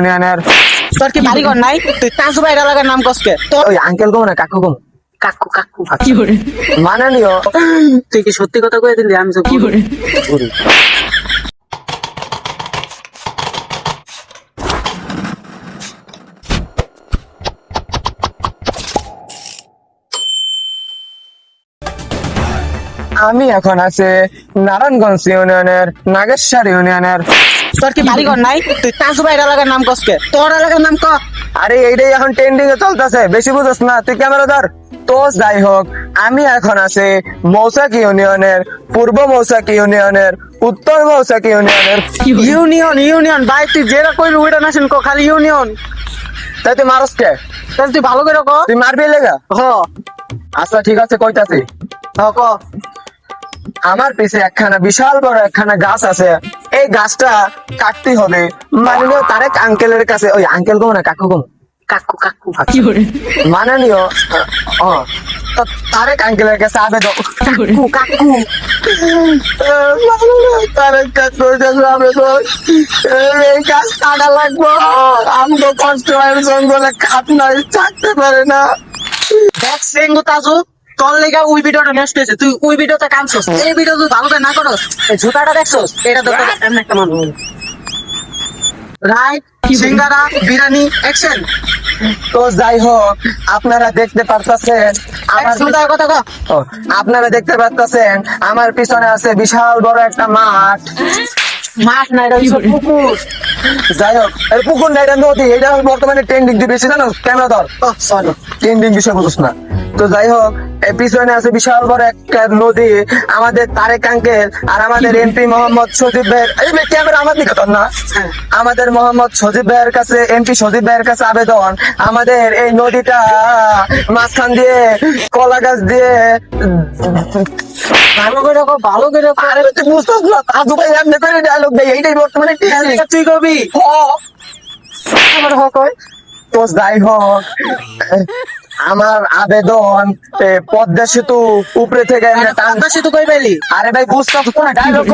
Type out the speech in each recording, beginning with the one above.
ইউনিয়নের তোর কি বাড়ি ঘর নাই? তুই কাজু ভাই এলাকার নাম কসকে তোর ওই আঙ্কেল কম না কাকু কম কাকু কাকু মানানিও তুই কি সত্যি কথা কয়ে দিলি? আমি তো ঘুরি। আমি এখন আছে নারায়ণগঞ্জ ইউনিয়নের নাগেশ্বর ইউনিয়নের। তোর কি বাড়ি ঘর নাই? তুই কাজু ভাই এলাকার নাম কসকে তোর এলাকার নাম ক। আরে এইটাই এখন ট্রেন্ডিং এ চলতেছে, বেশি বুঝছ না তুই, ক্যামেরা ধর। তো যাই হোক, আমি এখন আছি মৌসাক ইউনিয়নের, পূর্ব মৌসাক ইউনিয়নের, উত্তর মৌসাক ইউনিয়নের। ইউনিয়ন ইউনিয়ন ভাই তুই যেটা কইলি ওইটা না শুন ক, খালি ইউনিয়ন। তাই তুই মারস কে? তাহলে তুই ভালো করে ক। তুই মারবি লেগা? হ আচ্ছা ঠিক আছে, কইতাছি। হ ক। আমার পিছে একখানা বিশাল বড় একখানা গাছ আছে, এই গাছটা কাটতে হবে মাননীয় তারেক আঙ্কেলের কাছে। ওই আঙ্কেল কম না কাকু কম কাকু কাকু মাননীয় তো তারেক আঙ্কেলের কাছে আবেদন। কাকু কাকু তারেক কাকুর কাছে আবেদন, এই গাছ কাটা লাগবো। আমি তো কষ্ট হয় জঙ্গলে কাঠ নাই, থাকতে পারে না। দেখ সেঙ্গু তাজু, তোর লেগা ওই ভিডিওটা নষ্ট হয়েছে। তুই ওই ভিডিওতে কানছস, এই ভিডিও তুই ভালো করে না করস। এই জুতাটা দেখছস, এটা তো এমন একটা মানুষ। রাইট, সিঙ্গারা বিরিয়ানি অ্যাকশন। তো যাই হোক, আপনারা দেখতে পারতেছেন আমার সুন্দর কথা কও। ও, আপনারা দেখতে পাচ্ছেন আমার পিছনে আছে বিশাল বড় একটা মাঠ। মাছ না, এটা হচ্ছে পুকুর। যাই হোক, এই পুকুর না, এটা নদী। এটা বর্তমানে ট্রেন্ডিং দিয়ে বেশি, জানো কেন? ধর সরি ট্রেন্ডিং বিষয় বুঝছ না। তো যাই হোক, এই পিছনে আছে বিশাল বড় একটা নদী। আমাদের তারেক আঙ্কেল আর আমাদের এমপি মোহাম্মদ সজীব ভাইয়ের, এই ক্যামেরা আমার দিকে ধর না। আমাদের মোহাম্মদ সজীব ভাইয়ের কাছে, এমপি সজীব ভাইয়ের কাছে আবেদন, আমাদের এই নদীটা মাঝখান দিয়ে কলা গাছ দিয়ে। ভালো করে কও, ভালো করে কও। আরে তুই বুঝতেছ না, আজু ভাই এমনি করে ডায়লগ দেয়, এইটাই বর্তমানে trending। তুই কবি আমার হক হয়। তো যাই হোক, আমার আবেদন পদ্মা সেতু উপরে থেকে এমনি টান। টানটা সে তো কই পাইলি? আরে ভাই বুঝতেছ না, ডায়লগ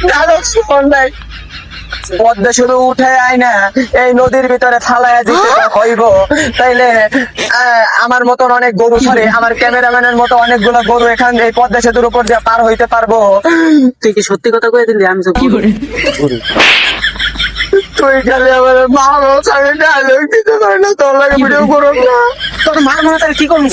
ডায়লগ শোন নাই। পদ্মা সেতু উঠে আয় না, এই নদীর ভিতরে ফালাইয়া দিতে হইব, তাইলে আমার মতন অনেক গরু, সরি আমার ক্যামেরাম্যানের মতো অনেকগুলো গরু এখান এই পদ্মা সেতুর উপর দিয়ে পার হইতে পারবো। তুই কি সত্যি কথা কয়ে দিলি? আমি তো তুই খালি আমার মারো, আমি ডায়লগ দিতে পারি না, তোর লাগে ভিডিও করো না। তোর মার মনে তাহলে কি করবো?